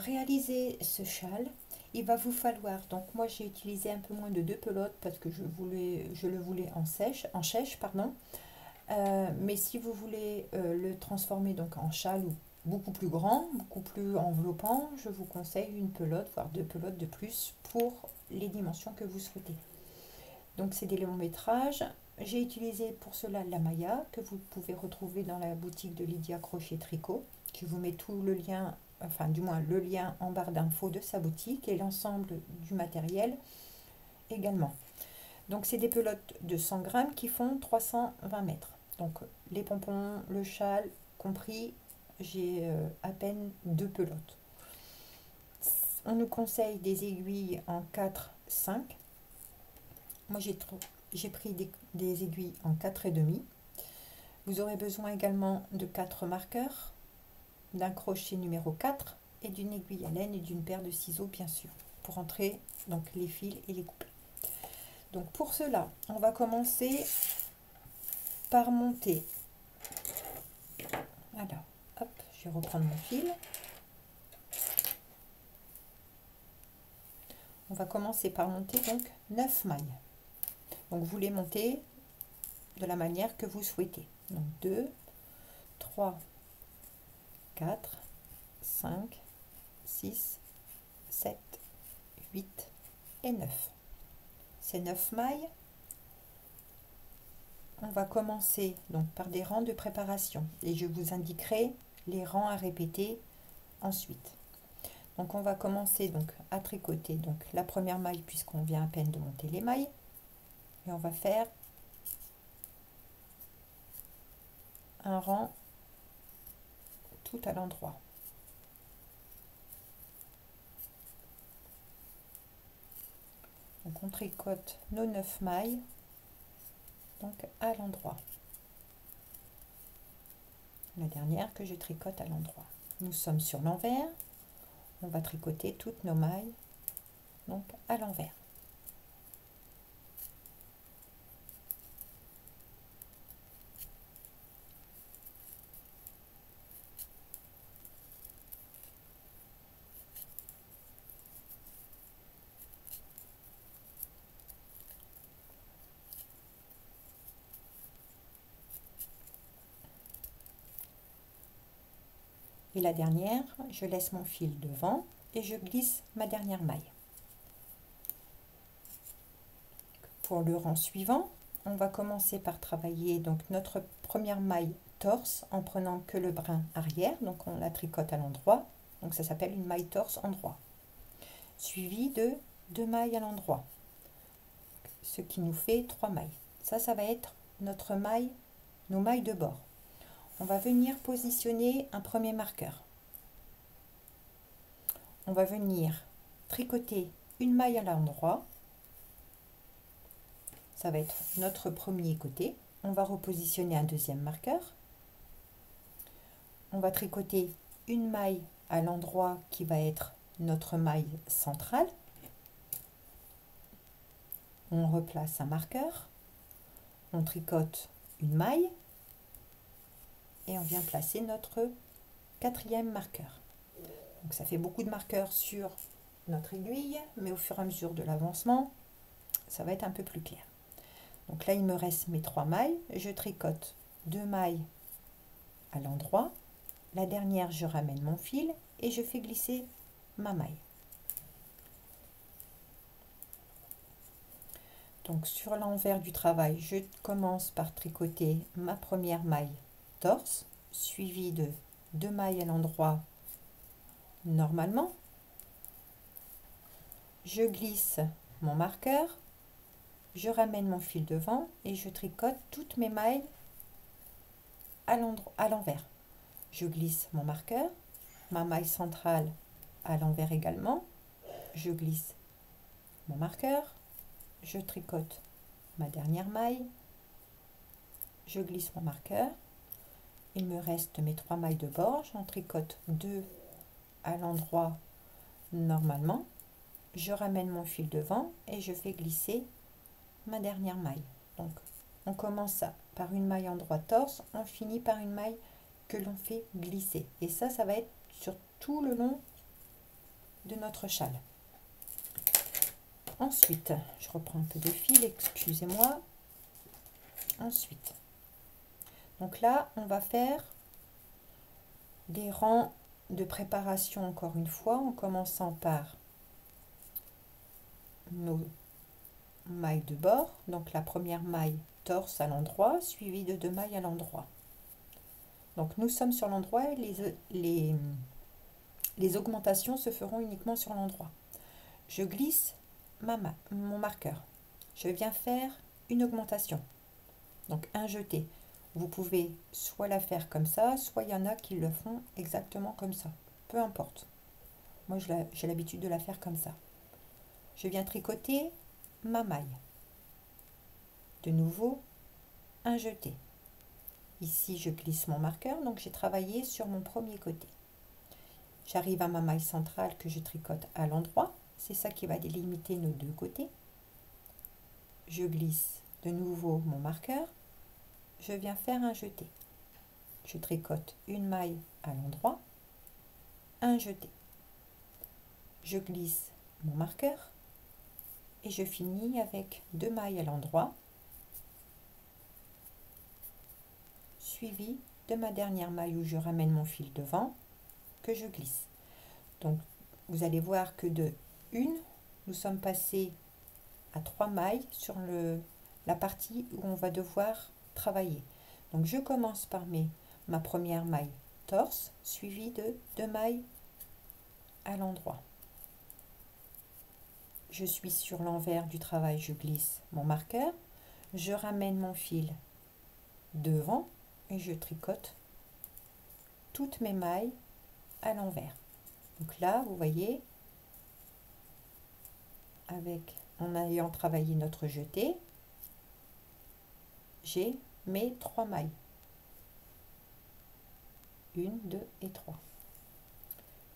réaliser ce châle, il va vous falloir, donc moi j'ai utilisé un peu moins de 2 pelotes parce que je le voulais en chèche, pardon. Mais si vous voulez le transformer donc en châle ou beaucoup plus grand, beaucoup plus enveloppant, je vous conseille une pelote, voire 2 pelotes de plus pour les dimensions que vous souhaitez. Donc c'est des longs métrages. J'ai utilisé pour cela la mailla que vous pouvez retrouver dans la boutique de Lydia Crochet Tricot. Je vous mets tout le lien, enfin du moins le lien en barre d'infos de sa boutique et l'ensemble du matériel également. Donc c'est des pelotes de 100 grammes qui font 320 mètres. Donc les pompons, le châle compris, j'ai à peine 2 pelotes. On nous conseille des aiguilles en 4, 5. Moi j'ai pris des aiguilles en 4,5. Vous aurez besoin également de 4 marqueurs, d'un crochet numéro 4 et d'une aiguille à laine et d'une paire de ciseaux bien sûr, pour entrer donc les fils et les couper. Donc pour cela, on va commencer par monter. Alors, hop, je vais reprendre mon fil. On va commencer par monter donc 9 mailles. Donc vous les montez de la manière que vous souhaitez. Donc 2, 3, 4, 5, 6, 7, 8 et 9. Ces 9 mailles, on va commencer donc par des rangs de préparation et je vous indiquerai les rangs à répéter ensuite. Donc on va commencer donc à tricoter donc la première maille puisqu'on vient à peine de monter les mailles et on va faire un rang tout à l'endroit. Donc on tricote nos 9 mailles donc à l'endroit. La dernière que je tricote à l'endroit. Nous sommes sur l'envers. On va tricoter toutes nos mailles donc à l'envers. Et la dernière, je laisse mon fil devant et je glisse ma dernière maille. Pour le rang suivant, on va commencer par travailler donc notre première maille torse en prenant que le brin arrière, donc on la tricote à l'endroit, donc ça s'appelle une maille torse endroit, suivi de 2 mailles à l'endroit, ce qui nous fait 3 mailles. Ça va être notre maille, nos mailles de bord. On va venir positionner un premier marqueur. On va venir tricoter une maille à l'endroit. Ça va être notre premier côté. On va repositionner un deuxième marqueur. On va tricoter une maille à l'endroit qui va être notre maille centrale. On replace un marqueur. On tricote une maille. Et on vient placer notre 4e marqueur. Donc ça fait beaucoup de marqueurs sur notre aiguille, mais au fur et à mesure de l'avancement, ça va être un peu plus clair. Donc là, il me reste mes 3 mailles. Je tricote 2 mailles à l'endroit. La dernière, je ramène mon fil et je fais glisser ma maille. Donc sur l'envers du travail, je commence par tricoter ma première maille torse, suivie de 2 mailles à l'endroit normalement. Je glisse mon marqueur, je ramène mon fil devant et je tricote toutes mes mailles à l'envers. Je glisse mon marqueur, ma maille centrale à l'envers également, je glisse mon marqueur, je tricote ma dernière maille, je glisse mon marqueur, il me reste mes 3 mailles de bord, j'en tricote 2 à l'endroit normalement, je ramène mon fil devant et je fais glisser ma dernière maille. Donc on commence par une maille endroit torse, on finit par une maille que l'on fait glisser et ça va être sur tout le long de notre châle. Ensuite, je reprends un peu de fil, excusez-moi. Ensuite, donc là, on va faire des rangs de préparation encore une fois, en commençant par nos mailles de bord. Donc la première maille torse à l'endroit, suivie de 2 mailles à l'endroit. Donc nous sommes sur l'endroit et les augmentations se feront uniquement sur l'endroit. Je glisse mon marqueur. Je viens faire une augmentation. Donc un jeté. Vous pouvez soit la faire comme ça, soit il y en a qui le font exactement comme ça. Peu importe. Moi j'ai l'habitude de la faire comme ça. Je viens tricoter ma maille. De nouveau, un jeté. Ici, je glisse mon marqueur, donc j'ai travaillé sur mon premier côté. J'arrive à ma maille centrale que je tricote à l'endroit. C'est ça qui va délimiter nos deux côtés. Je glisse de nouveau mon marqueur. Je viens faire un jeté. Je tricote une maille à l'endroit, un jeté. Je glisse mon marqueur et je finis avec 2 mailles à l'endroit, suivi de ma dernière maille où je ramène mon fil devant, que je glisse. Donc vous allez voir que de 1, nous sommes passés à 3 mailles sur la partie où on va devoir travailler. Donc je commence par ma première maille torse, suivie de 2 mailles à l'endroit. Je suis sur l'envers du travail, je glisse mon marqueur, je ramène mon fil devant et je tricote toutes mes mailles à l'envers. Donc là, vous voyez, en ayant travaillé notre jeté, j'ai mes 3 mailles. 1, 2 et 3.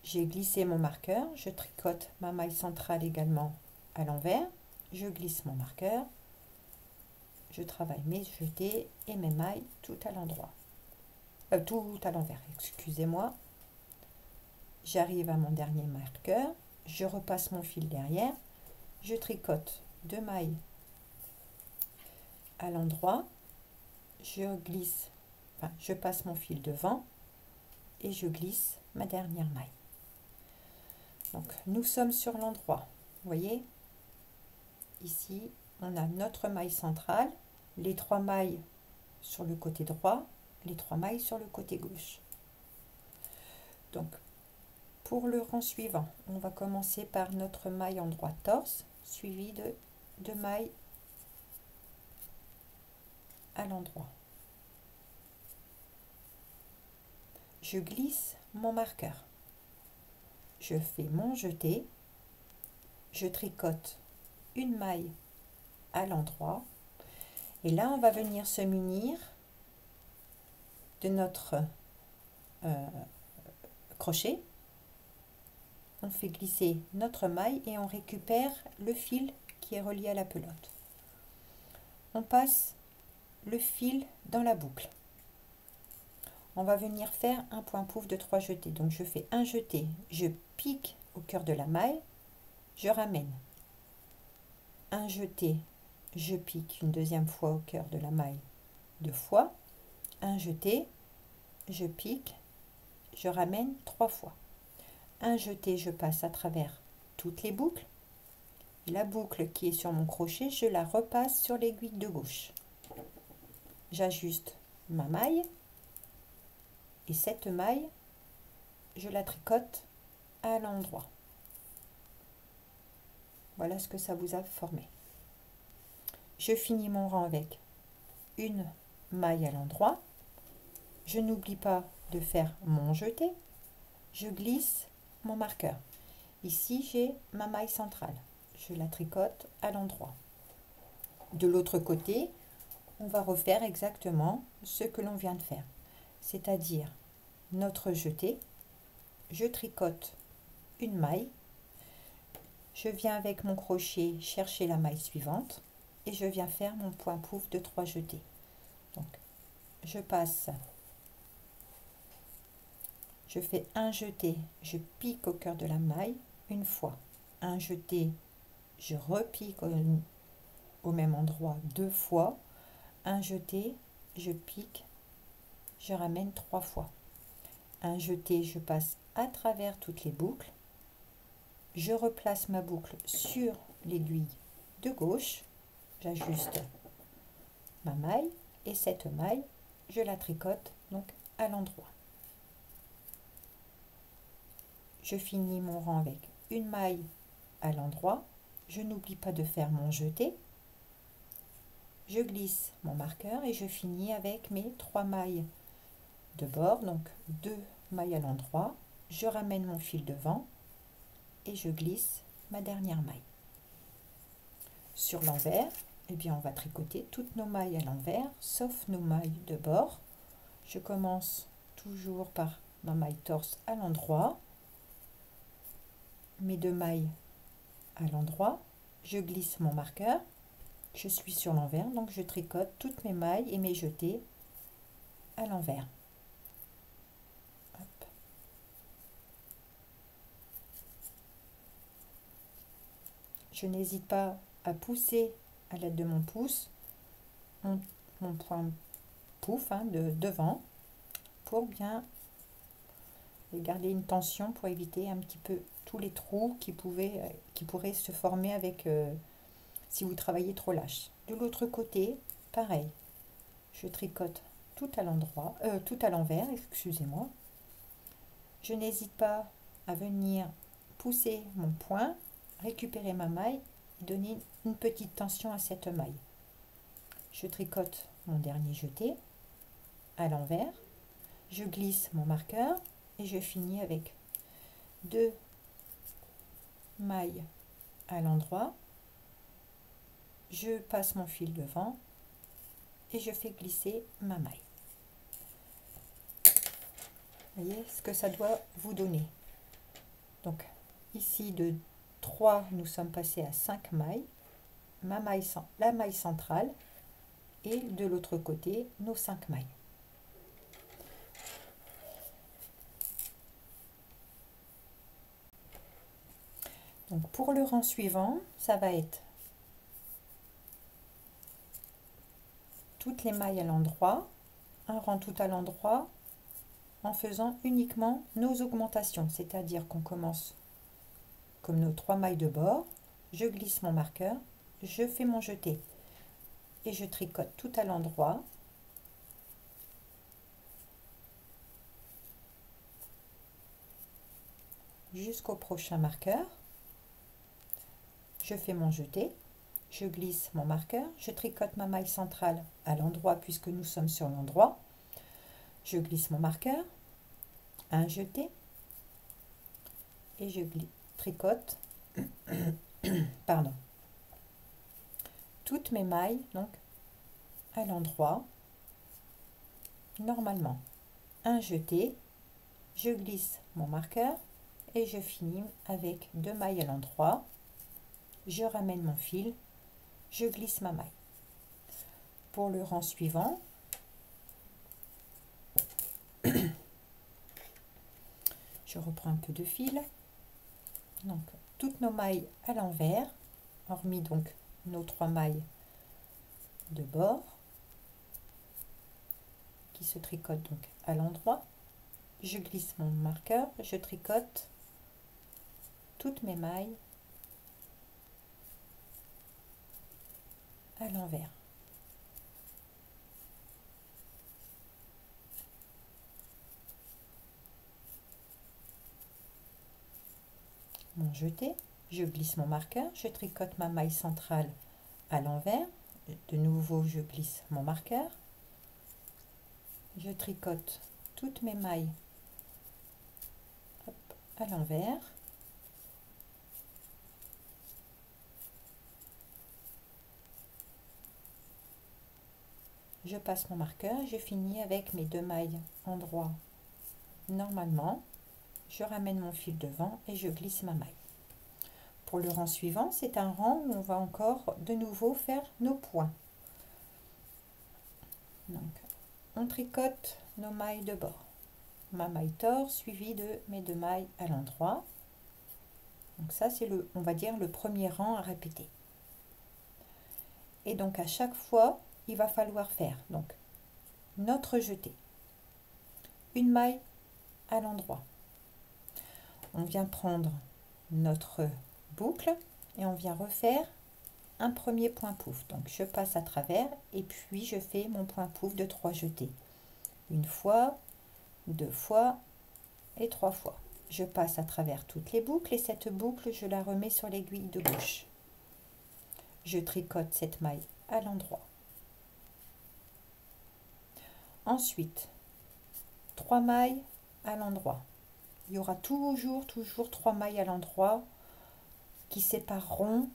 J'ai glissé mon marqueur, je tricote ma maille centrale également à l'envers, je glisse mon marqueur, je travaille mes jetés et mes mailles tout à l'endroit. Tout à l'envers, excusez-moi. J'arrive à mon dernier marqueur, je repasse mon fil derrière, je tricote 2 mailles à l'endroit, je glisse, je passe mon fil devant et je glisse ma dernière maille. Donc nous sommes sur l'endroit, vous voyez, ici on a notre maille centrale, les 3 mailles sur le côté droit, les 3 mailles sur le côté gauche. Donc pour le rang suivant, on va commencer par notre maille endroit torse, suivi de 2 mailles à l'endroit. Je glisse mon marqueur. Je fais mon jeté. Je tricote une maille à l'endroit. Et là, on va venir se munir de notre crochet. On fait glisser notre maille et on récupère le fil qui est relié à la pelote. On passe le fil dans la boucle. On va venir faire un point pouf de 3 jetés. Donc je fais un jeté, je pique au cœur de la maille, je ramène. Un jeté, je pique une deuxième fois au cœur de la maille 2 fois. Un jeté, je pique, je ramène 3 fois. Un jeté, je passe à travers toutes les boucles. La boucle qui est sur mon crochet, je la repasse sur l'aiguille de gauche. J'ajuste ma maille et cette maille, je la tricote à l'endroit. Voilà ce que ça vous a formé. Je finis mon rang avec une maille à l'endroit. Je n'oublie pas de faire mon jeté. Je glisse mon marqueur. Ici, j'ai ma maille centrale. Je la tricote à l'endroit. De l'autre côté, on va refaire exactement ce que l'on vient de faire. C'est-à-dire notre jeté, je tricote une maille, je viens avec mon crochet chercher la maille suivante et je viens faire mon point pouf de 3 jetés. Donc je passe, je fais un jeté, je pique au cœur de la maille, une fois. Un jeté, je repique au même endroit 2 fois. Un jeté, je pique, je ramène 3 fois. Un jeté, je passe à travers toutes les boucles. Je replace ma boucle sur l'aiguille de gauche. J'ajuste ma maille et cette maille, je la tricote donc à l'endroit. Je finis mon rang avec une maille à l'endroit. Je n'oublie pas de faire mon jeté. Je glisse mon marqueur et je finis avec mes 3 mailles de bord, donc 2 mailles à l'endroit. Je ramène mon fil devant et je glisse ma dernière maille. Sur l'envers, eh bien on va tricoter toutes nos mailles à l'envers, sauf nos mailles de bord. Je commence toujours par ma maille torse à l'endroit, mes 2 mailles à l'endroit, je glisse mon marqueur, je suis sur l'envers, donc je tricote toutes mes mailles et mes jetés à l'envers. Je n'hésite pas à pousser à l'aide de mon pouce mon point pouf de devant pour bien garder une tension pour éviter un petit peu tous les trous qui pourraient se former avec si vous travaillez trop lâche. De l'autre côté, pareil, je tricote tout à l'endroit, tout à l'envers, excusez-moi. Je n'hésite pas à venir pousser mon point, récupérer ma maille et donner une petite tension à cette maille. Je tricote mon dernier jeté à l'envers, je glisse mon marqueur et je finis avec 2 mailles à l'endroit. Je passe mon fil devant et je fais glisser ma maille. Voyez ce que ça doit vous donner. Donc ici de 3, nous sommes passés à 5 mailles, la maille centrale et de l'autre côté nos 5 mailles. Donc pour le rang suivant, ça va être toutes les mailles à l'endroit, un rang tout à l'endroit, en faisant uniquement nos augmentations, c'est-à-dire qu'on commence comme nos 3 mailles de bord, je glisse mon marqueur, je fais mon jeté et je tricote tout à l'endroit. Jusqu'au prochain marqueur, je fais mon jeté, je glisse mon marqueur, je tricote ma maille centrale à l'endroit puisque nous sommes sur l'endroit, je glisse mon marqueur, un jeté et je tricote pardon, toutes mes mailles donc à l'endroit normalement, un jeté, je glisse mon marqueur et je finis avec 2 mailles à l'endroit, je ramène mon fil, je glisse ma maille. Pour le rang suivant, je reprends un peu de fil, donc toutes nos mailles à l'envers, hormis donc nos 3 mailles de bord qui se tricotent donc à l'endroit, je glisse mon marqueur, je tricote toutes mes mailles à l'envers. Mon jeté, je glisse mon marqueur, je tricote ma maille centrale à l'envers, de nouveau je glisse mon marqueur, je tricote toutes mes mailles à l'envers, je passe mon marqueur, je finis avec mes 2 mailles endroit normalement, je ramène mon fil devant et je glisse ma maille. Pour le rang suivant, c'est un rang où on va encore de nouveau faire nos points. Donc, on tricote nos mailles de bord. Ma maille torse suivie de mes 2 mailles à l'endroit. Donc ça, c'est le, on va dire, le premier rang à répéter. Et donc à chaque fois, il va falloir faire donc notre jeté, une maille à l'endroit. On vient prendre notre boucle et on vient refaire un premier point pouf. Donc je passe à travers et puis je fais mon point pouf de 3 jetés. Une fois, 2 fois et 3 fois. Je passe à travers toutes les boucles et cette boucle, je la remets sur l'aiguille de gauche. Je tricote cette maille à l'endroit. Ensuite, 3 mailles à l'endroit. Il y aura toujours 3 mailles à l'endroit qui sépareront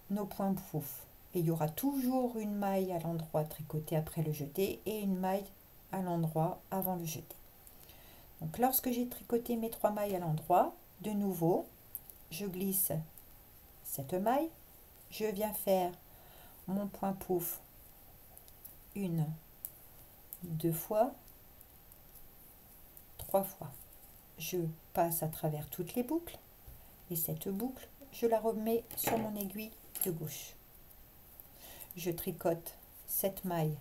nos points pouf. Et il y aura toujours une maille à l'endroit tricotée après le jeté et une maille à l'endroit avant le jeté. Donc lorsque j'ai tricoté mes 3 mailles à l'endroit, de nouveau, je glisse cette maille, je viens faire mon point pouf 1, 2 fois, 3 fois. Je passe à travers toutes les boucles et cette boucle, je la remets sur mon aiguille de gauche. Je tricote cette maille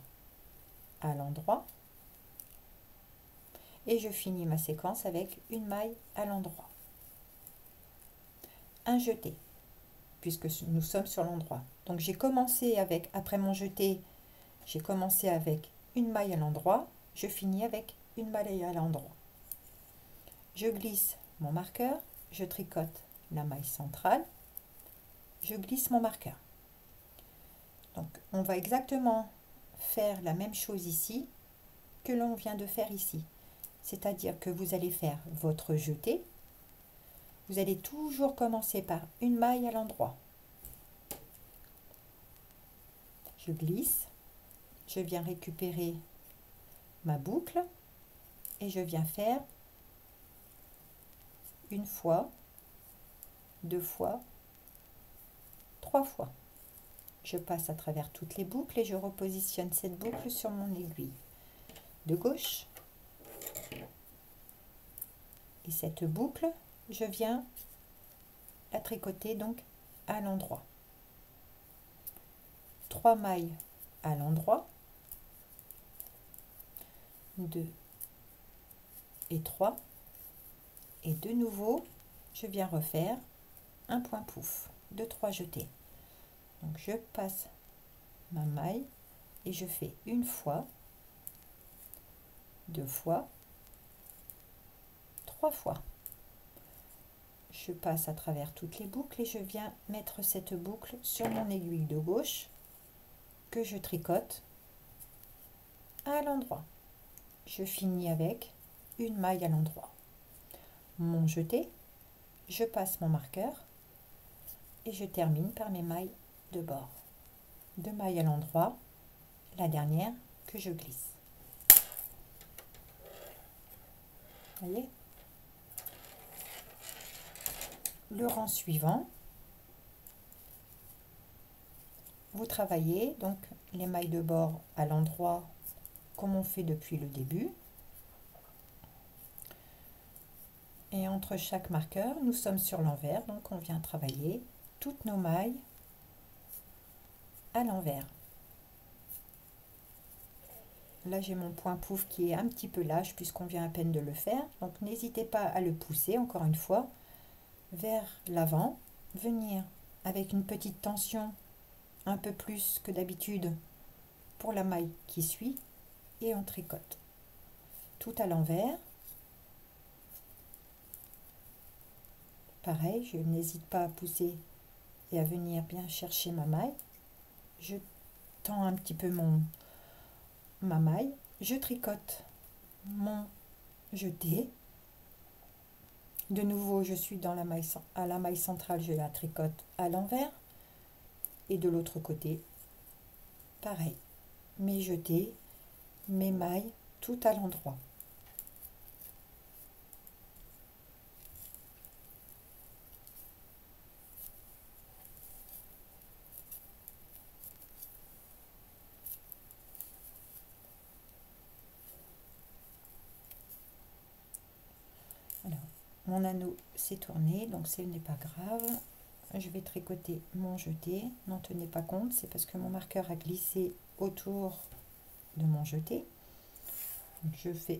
à l'endroit et je finis ma séquence avec une maille à l'endroit. Un jeté, puisque nous sommes sur l'endroit. Donc j'ai commencé avec, après mon jeté, j'ai commencé avec une maille à l'endroit, je finis avec une maille à l'endroit. Je glisse mon marqueur, je tricote la maille centrale, je glisse mon marqueur. Donc on va exactement faire la même chose ici que l'on vient de faire ici. C'est-à-dire que vous allez faire votre jeté. Vous allez toujours commencer par une maille à l'endroit. Je glisse, je viens récupérer ma boucle et je viens faire une fois, 2 fois, 3 fois. Je passe à travers toutes les boucles et je repositionne cette boucle sur mon aiguille de gauche. Et cette boucle, je viens la tricoter donc à l'endroit. 3 mailles à l'endroit, 2 et 3, et de nouveau, je viens refaire un point pouf de 3 jetés. Donc je passe ma maille et je fais une fois, 2 fois, 3 fois. Je passe à travers toutes les boucles et je viens mettre cette boucle sur mon aiguille de gauche que je tricote à l'endroit. Je finis avec une maille à l'endroit. Mon jeté, je passe mon marqueur et je termine par mes mailles de bord. 2 mailles à l'endroit, la dernière que je glisse. Voyez ? Le rang suivant, vous travaillez donc les mailles de bord à l'endroit comme on fait depuis le début. Et entre chaque marqueur, nous sommes sur l'envers, donc on vient travailler toutes nos mailles à l'envers. Là, j'ai mon point pouf qui est un petit peu lâche puisqu'on vient à peine de le faire. Donc, n'hésitez pas à le pousser, encore une fois, vers l'avant. Venir avec une petite tension, un peu plus que d'habitude, pour la maille qui suit. Et on tricote. Tout à l'envers. Pareil, je n'hésite pas à pousser et à venir bien chercher ma maille. Je tends un petit peu ma maille, je tricote mon jeté. De nouveau, je suis dans la maille, à la maille centrale, je la tricote à l'envers. Et de l'autre côté, pareil, mes jetés, mes mailles, tout à l'endroit. Alors, mon anneau s'est tourné, donc ce n'est pas grave. Je vais tricoter mon jeté. N'en tenez pas compte, c'est parce que mon marqueur a glissé autour de mon jeté.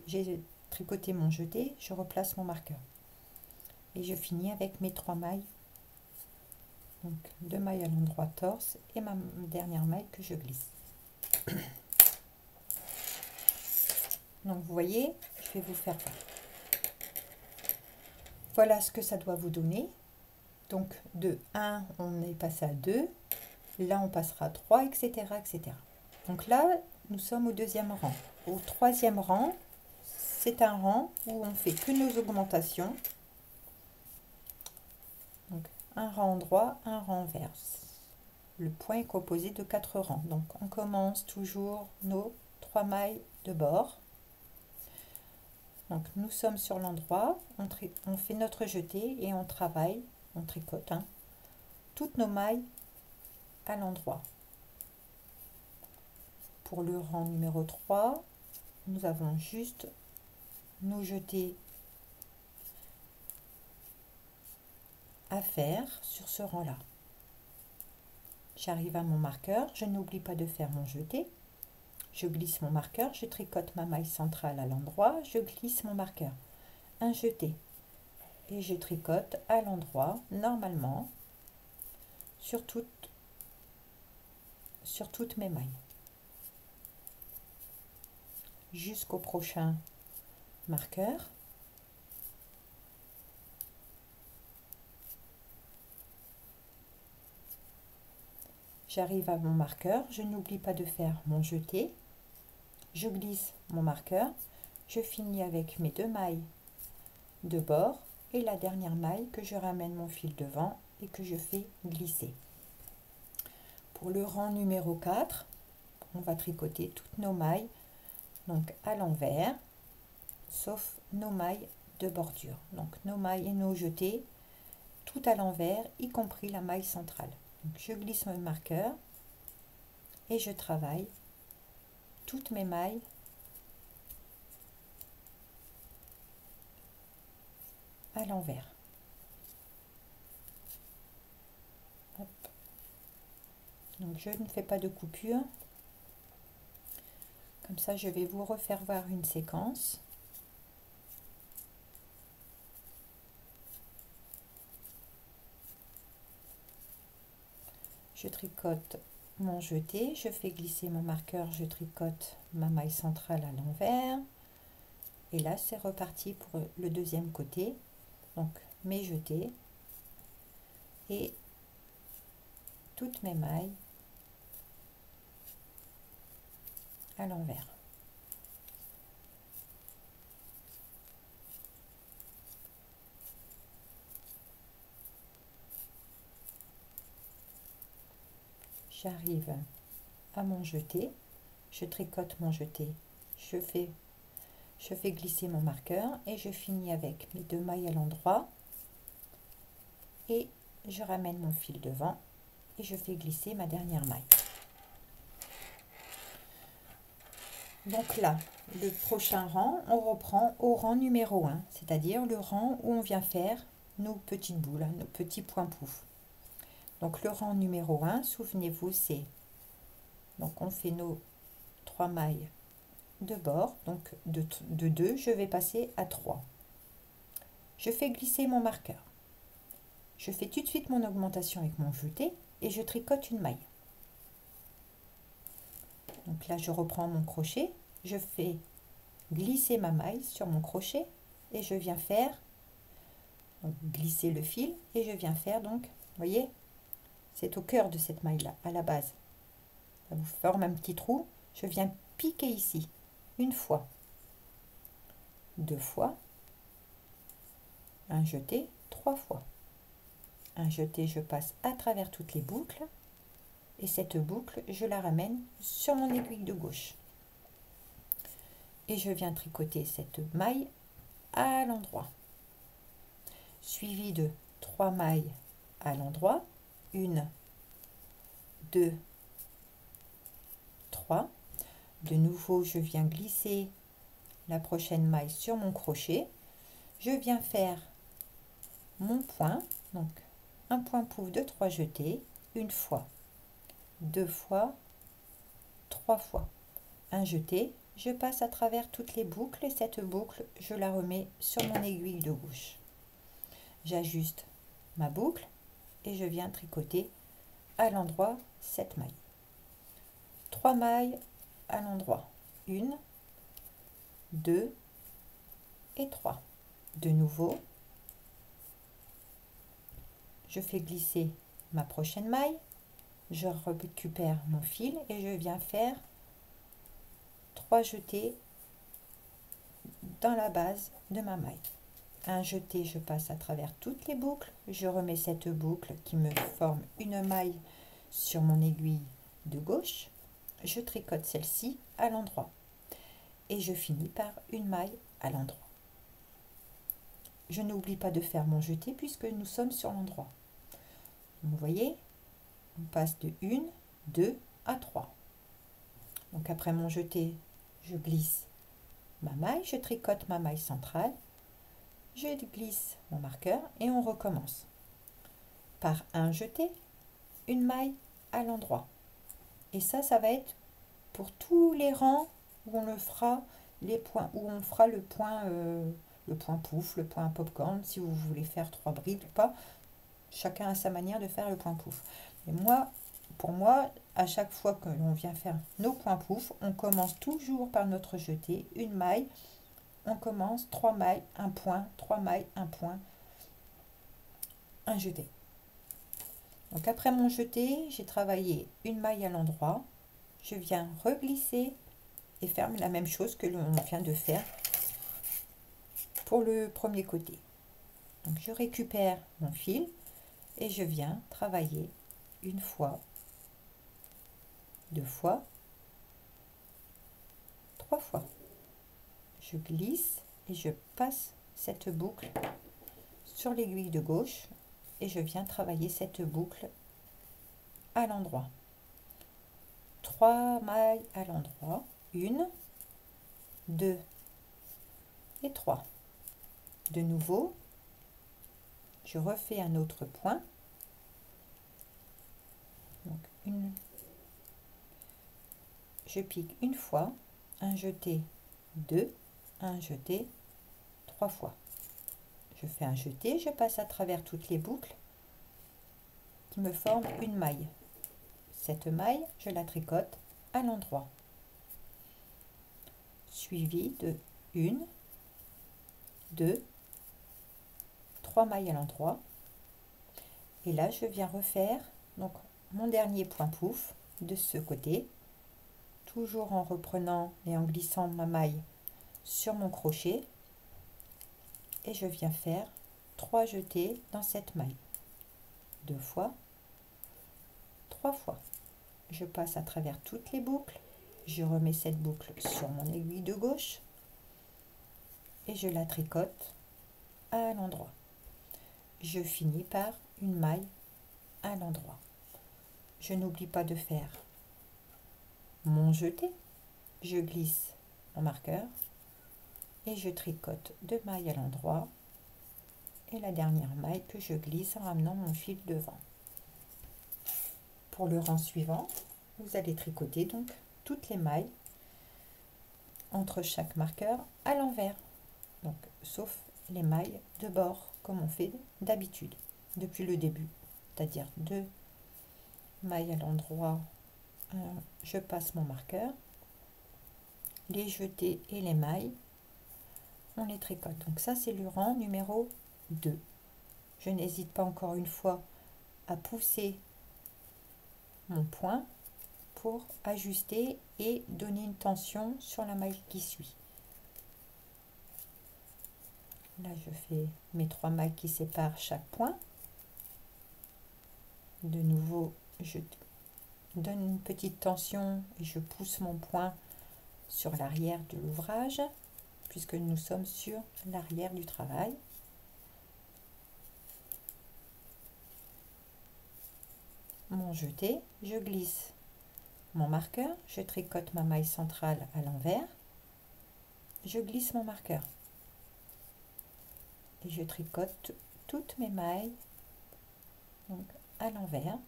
J'ai tricoté mon jeté, je replace mon marqueur. Et je finis avec mes 3 mailles. Donc 2 mailles à l'endroit torse et ma dernière maille que je glisse. Donc vous voyez, je vais vous faire voir. Voilà ce que ça doit vous donner. Donc de 1, on est passé à 2. Là, on passera à 3, etc., etc. Donc là, nous sommes au 2e rang. Au 3e rang, c'est un rang où on fait que nos augmentations. Donc un rang droit, un rang inverse. Le point est composé de 4 rangs. Donc on commence toujours nos 3 mailles de bord. Donc nous sommes sur l'endroit, on fait notre jeté et on travaille, on tricote toutes nos mailles à l'endroit. Pour le rang numéro 3, nous avons juste nos jetés à faire sur ce rang-là. J'arrive à mon marqueur, je n'oublie pas de faire mon jeté. Je glisse mon marqueur, je tricote ma maille centrale à l'endroit, je glisse mon marqueur. Un jeté. Et je tricote à l'endroit, normalement, sur toutes mes mailles. Jusqu'au prochain marqueur. J'arrive à mon marqueur, je n'oublie pas de faire mon jeté. Je glisse mon marqueur, je finis avec mes 2 mailles de bord et la dernière maille que je ramène mon fil devant et que je fais glisser. Pour le rang numéro 4, on va tricoter toutes nos mailles donc à l'envers, sauf nos mailles de bordure. Donc nos mailles et nos jetés, tout à l'envers, y compris la maille centrale. Donc je glisse mon marqueur et je travaille toutes mes mailles à l'envers. Donc je ne fais pas de coupure. Comme ça, je vais vous refaire voir une séquence. Je tricote mon jeté, je fais glisser mon marqueur, je tricote ma maille centrale à l'envers. Et là, c'est reparti pour le deuxième côté. Donc, mes jetés et toutes mes mailles à l'envers. J'arrive à mon jeté, je tricote mon jeté, je fais glisser mon marqueur et je finis avec mes 2 mailles à l'endroit et je ramène mon fil devant et je fais glisser ma dernière maille. Donc là, le prochain rang, on reprend au rang numéro 1, c'est-à-dire le rang où on vient faire nos petites boules, nos petits points pouf. Donc le rang numéro 1, souvenez-vous, c'est, donc on fait nos 3 mailles de bord, donc de 2, je vais passer à 3. Je fais glisser mon marqueur. Je fais tout de suite mon augmentation avec mon jeté et je tricote une maille. Donc là, je reprends mon crochet, je fais glisser ma maille sur mon crochet et je viens faire donc, glisser le fil et je viens faire donc, vous voyez, c'est au cœur de cette maille là, à la base. Ça vous forme un petit trou, je viens piquer ici, une fois, 2 fois, un jeté, 3 fois. Un jeté, je passe à travers toutes les boucles et cette boucle, je la ramène sur mon aiguille de gauche. Et je viens tricoter cette maille à l'endroit. Suivi de 3 mailles à l'endroit. 1, 2, 3. De nouveau, je viens glisser la prochaine maille sur mon crochet. Je viens faire mon point, donc un point pouf de 3 jetés, une fois, deux fois, trois fois, un jeté, je passe à travers toutes les boucles et cette boucle, je la remets sur mon aiguille de gauche. J'ajuste ma boucle et je viens tricoter à l'endroit cette maille. 3 mailles à l'endroit, 1, 2 et 3. De nouveau, je fais glisser ma prochaine maille, je récupère mon fil et je viens faire 3 jetés dans la base de ma maille. Un jeté, je passe à travers toutes les boucles, je remets cette boucle qui me forme une maille sur mon aiguille de gauche, je tricote celle-ci à l'endroit et je finis par une maille à l'endroit. Je n'oublie pas de faire mon jeté puisque nous sommes sur l'endroit. Vous voyez, on passe de 1, 2 à 3. Donc après mon jeté, je glisse ma maille, je tricote ma maille centrale, je glisse mon marqueur et on recommence. Par un jeté, une maille à l'endroit. Et ça va être pour tous les rangs où on le fera, les points, où on fera le point pouf, le point popcorn, si vous voulez faire 3 brides ou pas. Chacun a sa manière de faire le point pouf. Et moi, pour moi, à chaque fois que l'on vient faire nos points pouf, on commence toujours par notre jeté, une maille, on commence 3 mailles, un point, 3 mailles, un point, un jeté. Donc après mon jeté, j'ai travaillé une maille à l'endroit, je viens reglisser et faire la même chose que l'on vient de faire pour le premier côté. Donc je récupère mon fil et je viens travailler une fois, deux fois, trois fois. Je glisse et je passe cette boucle sur l'aiguille de gauche et je viens travailler cette boucle à l'endroit. 3 mailles à l'endroit, 1, 2 et 3. De nouveau, je refais un autre point. Donc je pique une fois, un jeté, 2, un jeté, 3 fois. Je fais un jeté, je passe à travers toutes les boucles qui me forment une maille. Cette maille, je la tricote à l'endroit, suivi de 1, 2, 3 mailles à l'endroit. Et là, je viens refaire donc mon dernier point pouf de ce côté, toujours en reprenant et en glissant ma maille sur mon crochet. Et je viens faire 3 jetés dans cette maille, 2 fois, 3 fois. Je passe à travers toutes les boucles, je remets cette boucle sur mon aiguille de gauche et je la tricote à l'endroit. Je finis par une maille à l'endroit. Je n'oublie pas de faire mon jeté, je glisse mon marqueur et je tricote 2 mailles à l'endroit et la dernière maille que je glisse en ramenant mon fil devant. Pour le rang suivant, vous allez tricoter donc toutes les mailles entre chaque marqueur à l'envers, donc sauf les mailles de bord comme on fait d'habitude depuis le début, c'est-à-dire 2 mailles à l'endroit, je passe mon marqueur, les jetés et les mailles, on les tricote. Donc ça c'est le rang numéro 2. Je n'hésite pas encore une fois à pousser mon point pour ajuster et donner une tension sur la maille qui suit. Là je fais mes 3 mailles qui séparent chaque point. De nouveau je donne une petite tension et je pousse mon point sur l'arrière de l'ouvrage puisque nous sommes sur l'arrière du travail. Mon jeté, je glisse mon marqueur, je tricote ma maille centrale à l'envers, je glisse mon marqueur et je tricote toutes mes mailles donc à l'envers.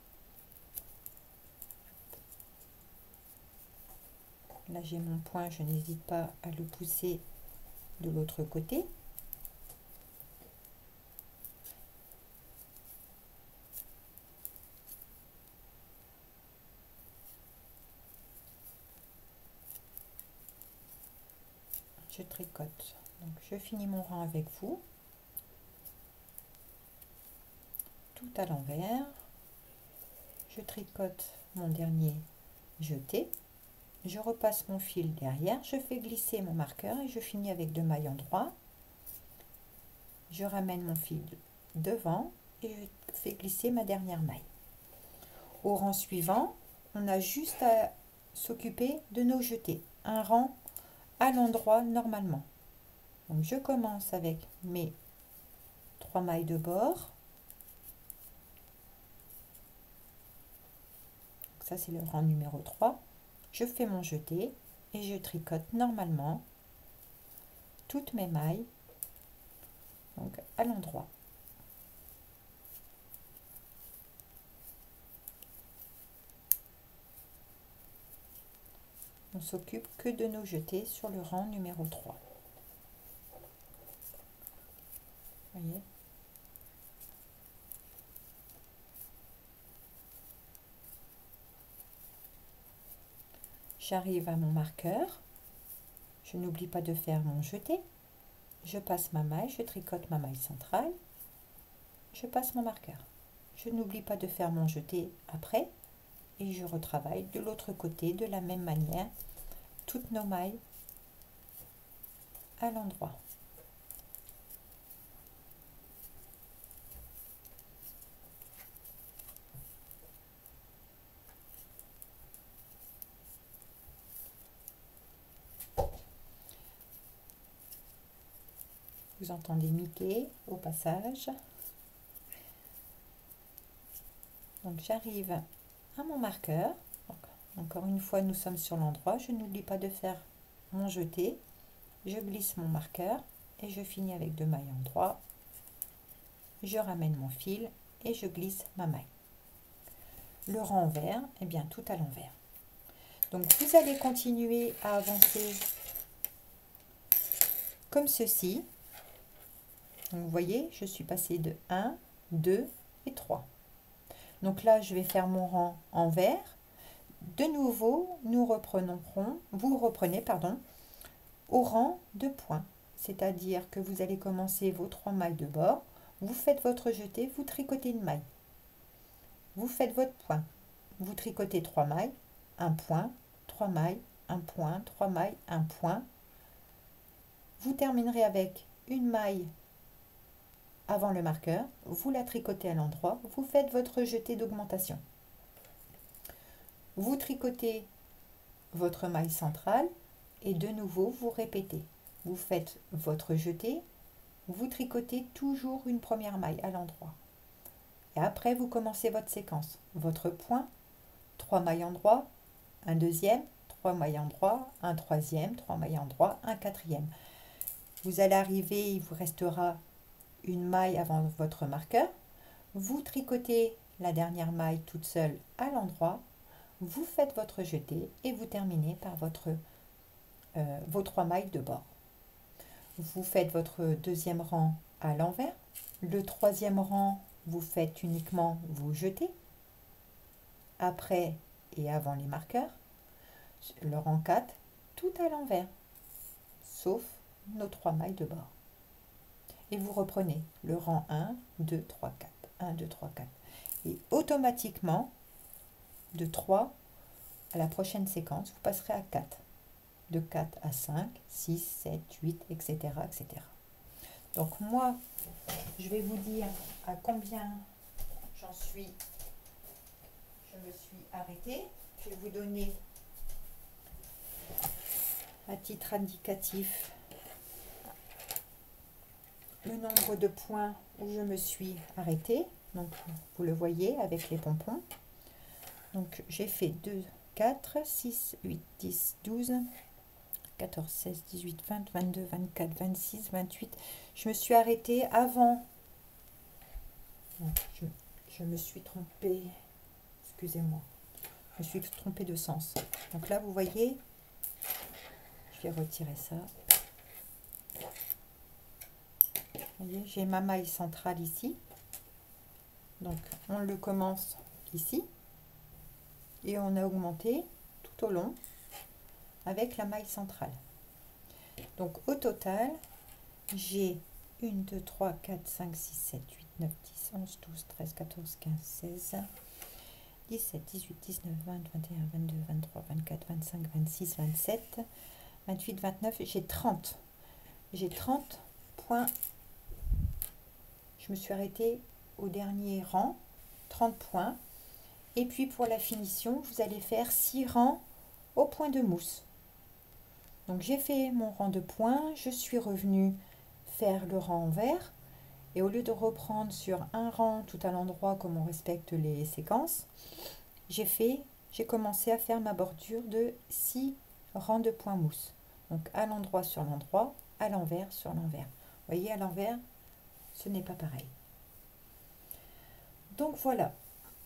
Là j'ai mon point, je n'hésite pas à le pousser de l'autre côté. Je tricote, donc je finis mon rang avec vous, tout à l'envers. Je tricote mon dernier jeté, je repasse mon fil derrière, je fais glisser mon marqueur et je finis avec 2 mailles en droit. Je ramène mon fil devant et je fais glisser ma dernière maille. Au rang suivant, on a juste à s'occuper de nos jetés, un rang à l'endroit normalement. Donc je commence avec mes 3 mailles de bord. Ça c'est le rang numéro 3. Je fais mon jeté et je tricote normalement toutes mes mailles donc à l'endroit. On s'occupe que de nos jetés sur le rang numéro 3. Voyez, j'arrive à mon marqueur, je n'oublie pas de faire mon jeté, je passe ma maille, je tricote ma maille centrale, je passe mon marqueur, je n'oublie pas de faire mon jeté après et je retravaille de l'autre côté de la même manière toutes nos mailles à l'endroit. Vous entendez Mickey au passage. Donc j'arrive à mon marqueur. Donc, encore une fois, nous sommes sur l'endroit. Je n'oublie pas de faire mon jeté. Je glisse mon marqueur et je finis avec 2 mailles en droit. Je ramène mon fil et je glisse ma maille. Le rang vert, et bien tout à l'envers. Donc vous allez continuer à avancer comme ceci. Donc, vous voyez, je suis passée de 1, 2 et 3. Donc là, je vais faire mon rang en vert. De nouveau, vous reprenez, pardon, au rang de points. C'est-à-dire que vous allez commencer vos 3 mailles de bord. Vous faites votre jeté, vous tricotez une maille. Vous faites votre point. Vous tricotez 3 mailles, un point, 3 mailles, un point, 3 mailles, un point. Vous terminerez avec une maille avant le marqueur, vous la tricotez à l'endroit, vous faites votre jeté d'augmentation. Vous tricotez votre maille centrale et de nouveau vous répétez. Vous faites votre jeté, vous tricotez toujours une première maille à l'endroit. Et après vous commencez votre séquence. Votre point, 3 mailles en droit, un deuxième, 3 mailles en droit, un troisième, 3 mailles en droit, un quatrième. Vous allez arriver, il vous restera une maille avant votre marqueur, vous tricotez la dernière maille toute seule à l'endroit, vous faites votre jeté et vous terminez par vos 3 mailles de bord. Vous faites votre deuxième rang à l'envers, le troisième rang vous faites uniquement vos jetés, après et avant les marqueurs, le rang 4 tout à l'envers, sauf nos 3 mailles de bord. Et vous reprenez le rang 1, 2, 3, 4. 1, 2, 3, 4. Et automatiquement, de 3 à la prochaine séquence, vous passerez à 4. De 4 à 5, 6, 7, 8, etc. etc. Donc moi, je vais vous dire à combien je me suis arrêtée. Je vais vous donner à titre indicatif le nombre de points où je me suis arrêtée. Donc vous le voyez avec les pompons. Donc j'ai fait 2, 4, 6, 8, 10, 12, 14, 16, 18, 20, 22, 24, 26, 28. Je me suis arrêtée avant Je me suis trompée, excusez-moi, je me suis trompée de sens. Donc là, vous voyez, je vais retirer ça. Vous voyez, j'ai ma maille centrale ici. Donc, on le commence ici. Et on a augmenté tout au long avec la maille centrale. Donc, au total, j'ai 1, 2, 3, 4, 5, 6, 7, 8, 9, 10, 11, 12, 13, 14, 15, 16, 17, 18, 19, 20, 21, 22, 23, 24, 25, 26, 27, 28, 29, j'ai 30. J'ai 30 points. Je me suis arrêtée au dernier rang, 30 points. Et puis pour la finition, vous allez faire 6 rangs au point de mousse. Donc j'ai fait mon rang de points, je suis revenue faire le rang en vert. Et au lieu de reprendre sur un rang tout à l'endroit comme on respecte les séquences, j'ai commencé à faire ma bordure de 6 rangs de points mousse. Donc à l'endroit sur l'endroit, à l'envers sur l'envers. Vous voyez, à l'envers, ce n'est pas pareil. Donc voilà.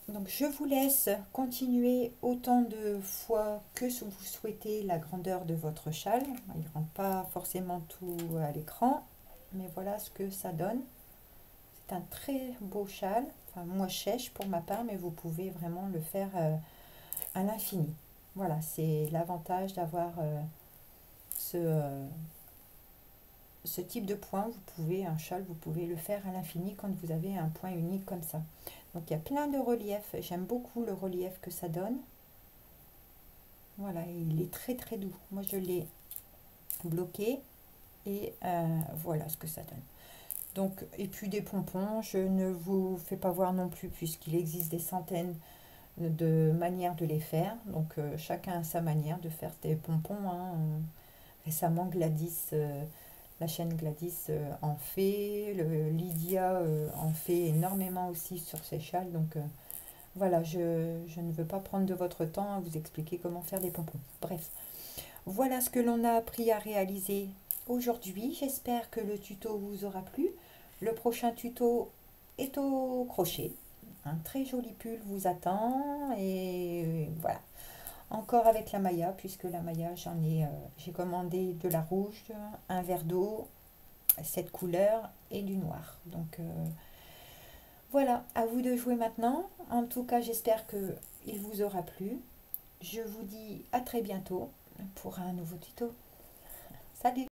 Donc je vous laisse continuer autant de fois que vous souhaitez la grandeur de votre châle. Il ne rend pas forcément tout à l'écran, mais voilà ce que ça donne. C'est un très beau châle, enfin moi sèche pour ma part, mais vous pouvez vraiment le faire à l'infini. Voilà, c'est l'avantage d'avoir ce type de point. Un châle, vous pouvez le faire à l'infini quand vous avez un point unique comme ça. Donc il y a plein de reliefs, j'aime beaucoup le relief que ça donne. Voilà, il est très très doux. Moi je l'ai bloqué et voilà ce que ça donne. Donc, et puis des pompons, je ne vous fais pas voir non plus puisqu'il existe des centaines de manières de les faire. Donc chacun a sa manière de faire des pompons. Hein. Récemment Gladys, la chaîne Gladys en fait, Lydia en fait énormément aussi sur ses châles. Donc voilà, je ne veux pas prendre de votre temps à vous expliquer comment faire des pompons. Bref, voilà ce que l'on a appris à réaliser aujourd'hui. J'espère que le tuto vous aura plu. Le prochain tuto est au crochet. Un très joli pull vous attend et voilà. Encore avec la mailla, puisque la mailla, j'ai commandé de la rouge, un verre d'eau, cette couleur et du noir. Donc voilà, à vous de jouer maintenant. En tout cas, j'espère qu'il vous aura plu. Je vous dis à très bientôt pour un nouveau tuto. Salut!